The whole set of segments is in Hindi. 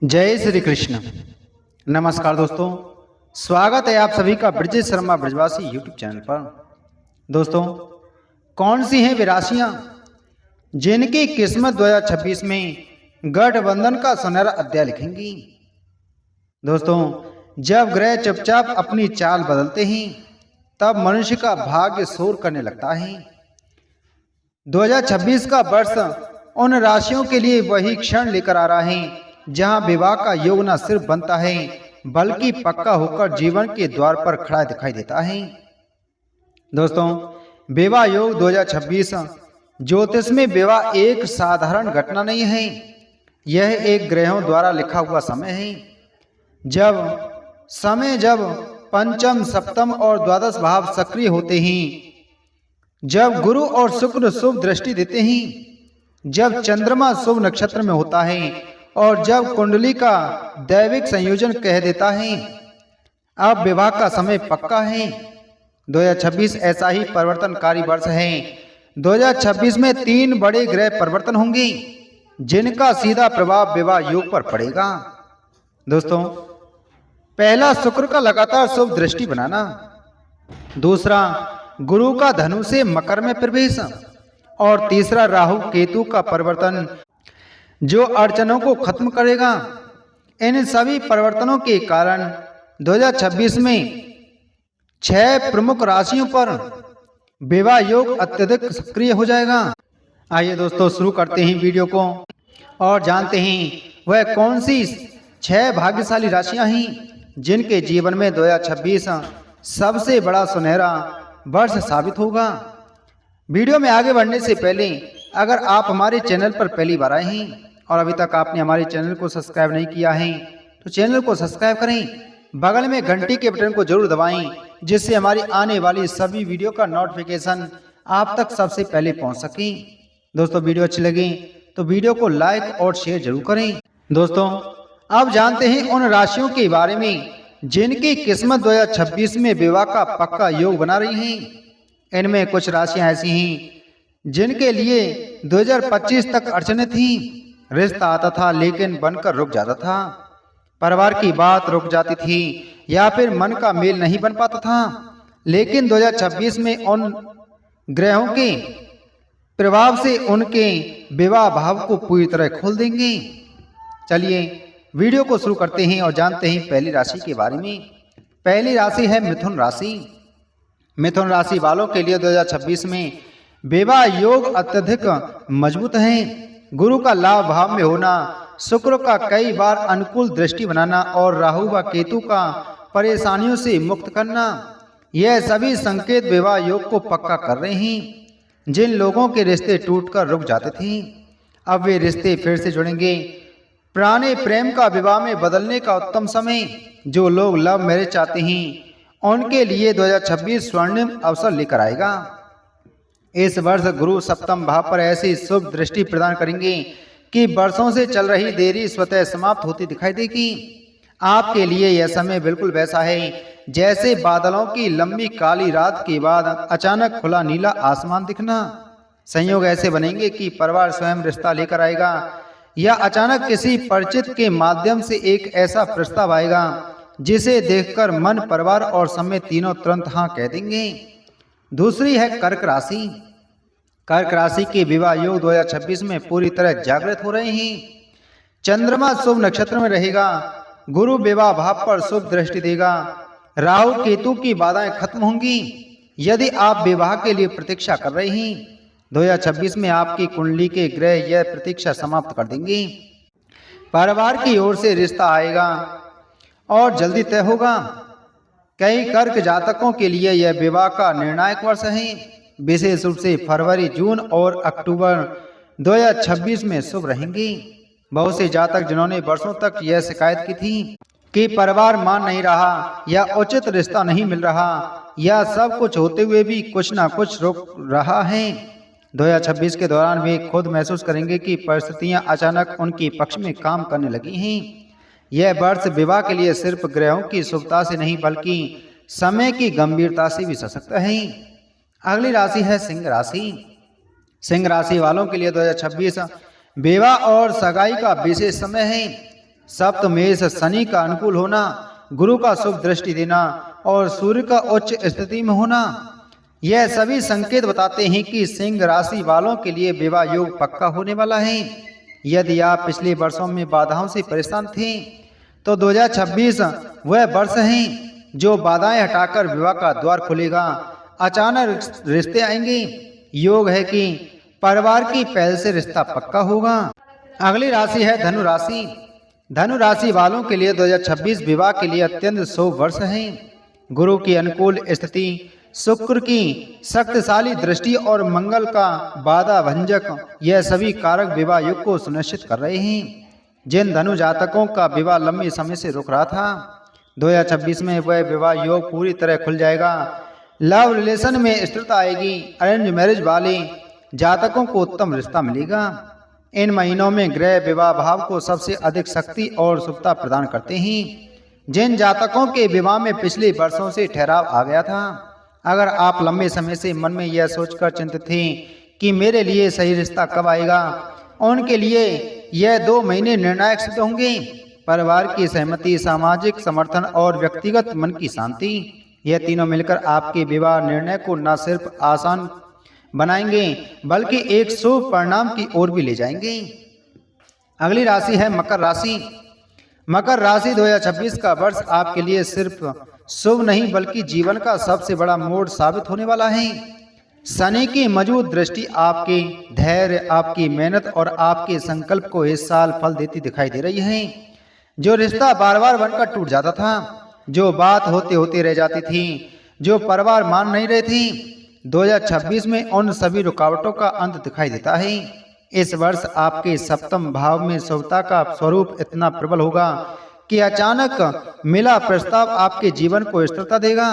जय श्री कृष्ण। नमस्कार दोस्तों, स्वागत है आप सभी का ब्रजेश शर्मा ब्रजवासी यूट्यूब चैनल पर। दोस्तों, कौन सी हैं वे राशियां जिनकी किस्मत 2026 में गठबंधन का सुनहरा अध्याय लिखेंगी। दोस्तों, जब ग्रह चुपचाप अपनी चाल बदलते हैं तब मनुष्य का भाग्य शोर करने लगता है। 2026 का वर्ष उन राशियों के लिए वही क्षण लेकर आ रहा है जहां विवाह का योग न सिर्फ बनता है बल्कि पक्का होकर जीवन के द्वार पर खड़ा दिखाई देता है। दोस्तों, विवाह योग 2026 ज्योतिष में विवाह एक साधारण घटना नहीं है, यह एक ग्रहों द्वारा लिखा हुआ समय है। जब पंचम, सप्तम और द्वादश भाव सक्रिय होते हैं, जब गुरु और शुक्र शुभ दृष्टि देते हैं, जब चंद्रमा शुभ नक्षत्र में होता है और जब कुंडली का दैविक संयोजन कह देता है अब विवाह का समय पक्का है। 2026 ऐसा ही परिवर्तनकारी वर्ष है। 2026 में 3 बड़े ग्रह परिवर्तन होंगे जिनका सीधा प्रभाव विवाह योग पर पड़ेगा। दोस्तों, पहला शुक्र का लगातार शुभ दृष्टि बनाना, दूसरा गुरु का धनु से मकर में प्रवेश और तीसरा राहु केतु का परिवर्तन जो अड़चनों को खत्म करेगा। इन सभी परिवर्तनों के कारण 2026 में 6 प्रमुख राशियों पर विवाह योग अत्यधिक सक्रिय हो जाएगा। आइए दोस्तों, शुरू करते हैं वीडियो को और जानते हैं वह कौन सी 6 भाग्यशाली राशियां हैं जिनके जीवन में 2026 सबसे बड़ा सुनहरा वर्ष साबित होगा। वीडियो में आगे बढ़ने से पहले अगर आप हमारे चैनल पर पहली बार आए हैं और अभी तक आपने हमारे चैनल को सब्सक्राइब नहीं किया है तो चैनल को सब्सक्राइब करें, बगल में घंटी के बटन को जरूर दबाएं जिससे हमारी आने वाली सभी वीडियो का नोटिफिकेशन आप तक सबसे पहले पहुंच सके। दोस्तों, वीडियो अच्छी लगे तो वीडियो को लाइक और शेयर जरूर करें। दोस्तों, अब जानते हैं उन राशियों के बारे में जिनकी किस्मत 2026 में विवाह का पक्का योग बना रही है। इनमें कुछ राशियां ऐसी हैं जिनके लिए 2025 तक अड़चनें थीं। रिश्ता आता था लेकिन बनकर रुक जाता था, परिवार की बात रुक जाती थी या फिर मन का मेल नहीं बन पाता था। लेकिन 2026 में उन ग्रहों के प्रभाव से उनके विवाह भाव को पूरी तरह खोल देंगे। चलिए वीडियो को शुरू करते हैं और जानते हैं पहली राशि के बारे में। पहली राशि है मिथुन राशि। मिथुन राशि वालों के लिए 2026 में विवाह योग अत्यधिक मजबूत है। गुरु का लाभ भाव में होना, शुक्र का कई बार अनुकूल दृष्टि बनाना और राहु व केतु का परेशानियों से मुक्त करना, यह सभी संकेत विवाह योग को पक्का कर रहे हैं। जिन लोगों के रिश्ते टूटकर रुक जाते थे अब वे रिश्ते फिर से जुड़ेंगे। पुराने प्रेम का विवाह में बदलने का उत्तम समय। जो लोग लव मैरिज चाहते हैं उनके लिए 2026 स्वर्णिम अवसर लेकर आएगा। इस वर्ष गुरु सप्तम भाव पर ऐसी शुभ दृष्टि प्रदान करेंगे कि वर्षों से चल रही देरी स्वतः समाप्त होती दिखाई देगी। आपके लिए यह समय बिल्कुल वैसा है जैसे बादलों की लंबी काली रात के बाद अचानक खुला नीला आसमान दिखना। संयोग ऐसे बनेंगे कि परिवार स्वयं रिश्ता लेकर आएगा या अचानक किसी परिचित के माध्यम से एक ऐसा प्रस्ताव आएगा जिसे देखकर मन, परिवार और समय तीनों तुरंत हाँ कह देंगे। दूसरी है कर्क राशि। कर्क राशि के विवाह योग 2026 में पूरी तरह जागृत हो रहे हैं। चंद्रमा शुभ नक्षत्र में रहेगा, गुरु विवाह भाव पर शुभ दृष्टि देगा, राहु केतु की बाधाएं खत्म होंगी। यदि आप विवाह के लिए प्रतीक्षा कर रहे हैं 2026 में आपकी कुंडली के ग्रह यह प्रतीक्षा समाप्त कर देंगे। परिवार की ओर से रिश्ता आएगा और जल्दी तय होगा। कई कर्क जातकों के लिए यह विवाह का निर्णायक वर्ष है। विशेष रूप से फरवरी, जून और अक्टूबर 2026 में शुभ रहेंगे। बहुत से जातक जिन्होंने वर्षों तक यह शिकायत की थी कि परिवार मान नहीं रहा या उचित रिश्ता नहीं मिल रहा या सब कुछ होते हुए भी कुछ ना कुछ रुक रहा है, 2026 के दौरान वे खुद महसूस करेंगे कि परिस्थितियां अचानक उनके पक्ष में काम करने लगी हैं। यह वर्ष विवाह के लिए सिर्फ ग्रहों की शुभता से नहीं बल्कि समय की गंभीरता से भी सशक्त है। अगली राशि है सिंह राशि। सिंह राशि वालों के लिए 2026 विवाह और सगाई का विशेष समय है। सप्तमेश शनि का अनुकूल होना, गुरु का शुभ दृष्टि देना और सूर्य का उच्च स्थिति में होना, यह सभी संकेत बताते हैं कि सिंह राशि वालों के लिए विवाह योग पक्का होने वाला है। यदि आप पिछले वर्षों में बाधाओं से परेशान थे तो 2026 वह वर्ष है जो बाधाएं हटाकर विवाह का द्वार खुलेगा। अचानक रिश्ते आएंगे। योग है कि परिवार की पहल से रिश्ता पक्का होगा। अगली राशि है धनु राशि। धनु राशि वालों के लिए 2026 विवाह के लिए अत्यंत शुभ वर्ष है। गुरु की अनुकूल स्थिति, शुक्र की शक्तिशाली दृष्टि और मंगल का बाधा भंजक, यह सभी कारक विवाह योग को सुनिश्चित कर रहे हैं। जिन धनु जातकों का विवाह लंबे समय से रुक रहा था, 2026 में वह विवाह योग पूरी तरह खुल जाएगा। लव रिलेशन में स्थिरता आएगी। अरेंज मैरिज वाले जातकों को उत्तम रिश्ता मिलेगा। इन महीनों में ग्रह विवाह भाव को सबसे अधिक शक्ति और शुभता प्रदान करते हैं। जिन जातकों के विवाह में पिछले वर्षों से ठहराव आ गया था, अगर आप लंबे समय से मन में यह सोचकर चिंतित थे कि मेरे लिए सही रिश्ता कब आएगा, उनके लिए यह 2 महीने निर्णायक सिद्ध होंगे। परिवार की सहमति, सामाजिक समर्थन और व्यक्तिगत मन की शांति, यह तीनों मिलकर आपके विवाह निर्णय को न सिर्फ आसान बनाएंगे बल्कि एक शुभ परिणाम की ओर भी ले जाएंगे। अगली राशि है मकर राशि। मकर राशि 2026 का वर्ष आपके लिए सिर्फ शुभ नहीं बल्कि जीवन का सबसे बड़ा मोड़ साबित होने वाला है। शनि की मजबूत दृष्टि आपके धैर्य, आपकी मेहनत और आपके संकल्प को इस साल फल देती दिखाई दे रही है। जो रिश्ता बार बार बनकर टूट जाता था, जो बात होते होते रह जाती थी, जो परिवार मान नहीं रहे थे, 2026 में उन सभी रुकावटों का अंत दिखाई देता है। इस वर्ष आपके सप्तम भाव में शुभता का स्वरूप इतना प्रबल होगा कि अचानक मिला प्रस्ताव आपके जीवन को स्थिरता देगा।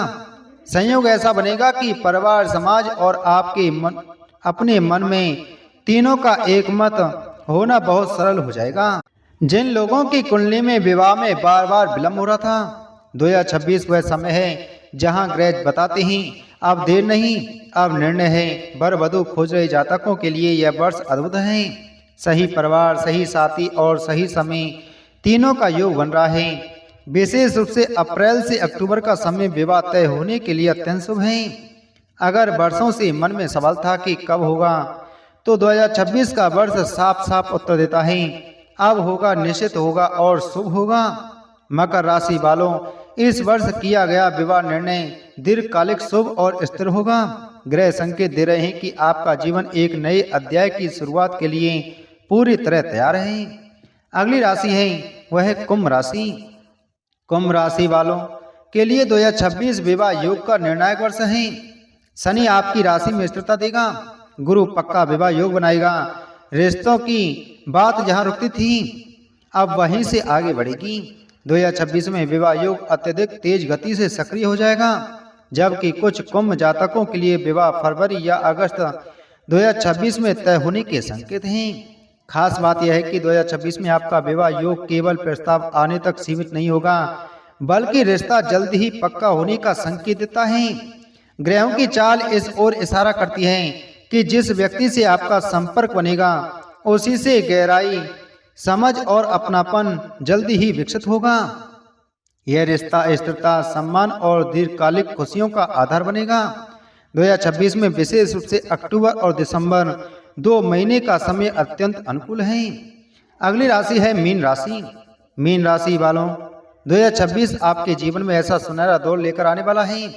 संयोग ऐसा बनेगा कि परिवार, समाज और आपके अपने मन में तीनों का एक मत होना बहुत सरल हो जाएगा। जिन लोगों की कुंडली में विवाह में बार बार विलंब हो रहा था, 2026 वह समय है जहां ग्रह बताते हैं अब देर नहीं, अब निर्णय है। वर वधू खोज रहे जातकों के लिए यह वर्ष अद्भुत है। सही परिवार, सही साथी और सही समय, तीनों का योग बन रहा है। विशेष रूप से अप्रैल से अक्टूबर का समय विवाह तय होने के लिए अत्यंत शुभ है। अगर वर्षों से मन में सवाल था कि कब होगा, तो 2026 का वर्ष साफ साफ उत्तर देता है। अब होगा, निश्चित होगा और शुभ होगा। मकर राशि वालों, इस वर्ष किया गया विवाह निर्णय दीर्घकालिक शुभ और स्थिर होगा। ग्रह संकेत दे रहे हैं कि आपका जीवन एक नए अध्याय की शुरुआत के लिए पूरी तरह तैयार है। अगली राशि है वह है कुंभ राशि। कुंभ राशि वालों के लिए 2026 विवाह योग का निर्णायक वर्ष है। शनि आपकी राशि में स्थिरता देगा। गुरु पक्का विवाह योग बनाएगा। रिश्तों की बात जहां रुकती थी, अब वहीं से आगे बढ़ेगी। 2026 में विवाह योग अत्यधिक तेज गति से सक्रिय हो जाएगा, जबकि कुछ कुंभ जातकों के लिए विवाह फरवरी या अगस्त 2026 में तय होने के संकेत हैं। खास बात यह है कि 2026 में आपका विवाह योग केवल प्रस्ताव आने तक सीमित नहीं होगा, बल्कि रिश्ता जल्द ही पक्का होने का संकेत देता है। ग्रहों की चाल इस ओर इशारा करती है कि जिस व्यक्ति से आपका संपर्क बनेगा, उसी से गहराई, समझ और अपनापन जल्दी ही विकसित होगा। यह रिश्ता स्थिरता, सम्मान और दीर्घकालिक खुशियों का आधार बनेगा। 2026 में विशेष रूप से अक्टूबर और दिसंबर 2 महीने का समय अत्यंत अनुकूल है। अगली राशि है मीन राशि। मीन राशि वालों, 2026 आपके जीवन में ऐसा सुनहरा दौर लेकर आने वाला है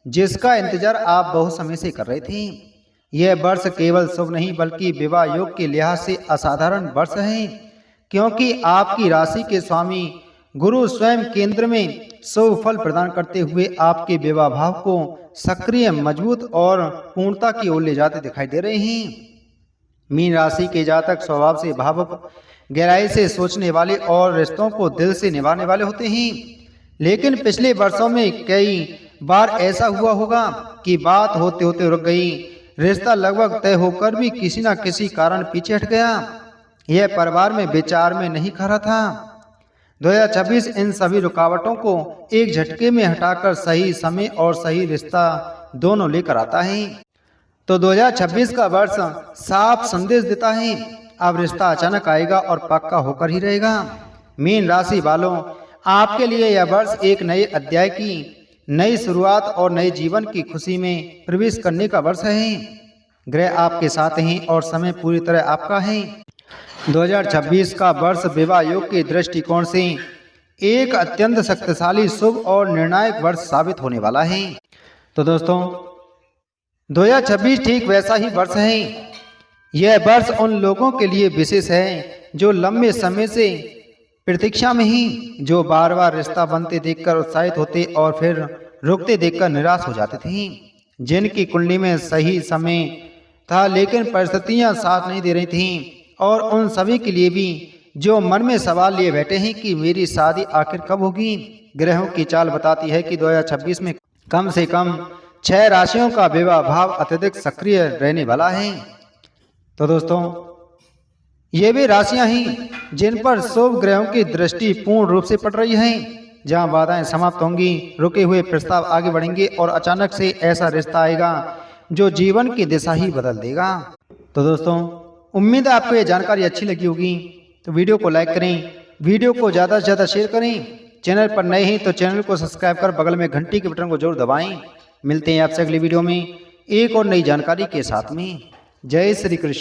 जिसका इंतजार आप बहुत समय से कर रहे थे। यह वर्ष केवल शुभ नहीं बल्कि विवाह योग के लिहाज से असाधारण वर्ष है, क्योंकि आपकी राशि के स्वामी गुरु स्वयं केंद्र में शुभ फल प्रदान करते हुए आपके विवाह भाव को सक्रिय, मजबूत और पूर्णता की ओर ले जाते दिखाई दे रहे हैं। मीन राशि के जातक स्वभाव से भावुक, गहराई से सोचने वाले और रिश्तों को दिल से निभाने वाले होते हैं। लेकिन पिछले वर्षों में कई बार ऐसा हुआ होगा कि बात होते होते रुक गई, रिश्ता लगभग तय होकर भी किसी न किसी कारण पीछे हट गया। यह परिवार में विचार में नहीं खड़ा था। 2026 इन सभी रुकावटों को एक झटके में हटाकर सही समय और सही रिश्ता दोनों लेकर आता है। तो 2026 का वर्ष साफ संदेश देता है, अब रिश्ता अचानक आएगा और पक्का होकर ही रहेगा। मीन राशि वालों, आपके लिए यह वर्ष एक नए अध्याय की नई शुरुआत और नए जीवन की खुशी में प्रवेश करने का वर्ष है। ग्रह आपके साथ हैं और समय पूरी तरह आपका है। 2026 का वर्ष विवाह योग के दृष्टिकोण से एक अत्यंत शक्तिशाली, शुभ और निर्णायक वर्ष साबित होने वाला है। तो दोस्तों, 2026 ठीक वैसा ही वर्ष है। यह वर्ष उन लोगों के लिए विशेष है जो लंबे समय से प्रतीक्षा में ही, जो बार बार रिश्ता बनते देखकर उत्साहित होते और फिर रुकते देखकर निराश हो जाते थे, जिनकी कुंडली में सही समय था लेकिन परिस्थितियां साथ नहीं दे रही थीं, और उन सभी के लिए भी जो मन में सवाल लिए बैठे हैं कि मेरी शादी आखिर कब होगी। ग्रहों की चाल बताती है कि 2026 में कम से कम 6 राशियों का विवाह भाव अत्यधिक सक्रिय रहने वाला है। तो दोस्तों, ये भी राशियां हैं जिन पर शुभ ग्रहों की दृष्टि पूर्ण रूप से पड़ रही है, जहां बाधाएं समाप्त होंगी, रुके हुए प्रस्ताव आगे बढ़ेंगे और अचानक से ऐसा रिश्ता आएगा जो जीवन की दिशा ही बदल देगा। तो दोस्तों, उम्मीद है आपको ये जानकारी अच्छी लगी होगी। तो वीडियो को लाइक करें, वीडियो को ज़्यादा से ज़्यादा शेयर करें। चैनल पर नए हैं तो चैनल को सब्सक्राइब कर बगल में घंटी के बटन को जरूर दबाएं। मिलते हैं आपसे अगली वीडियो में एक और नई जानकारी के साथ में। जय श्री कृष्ण।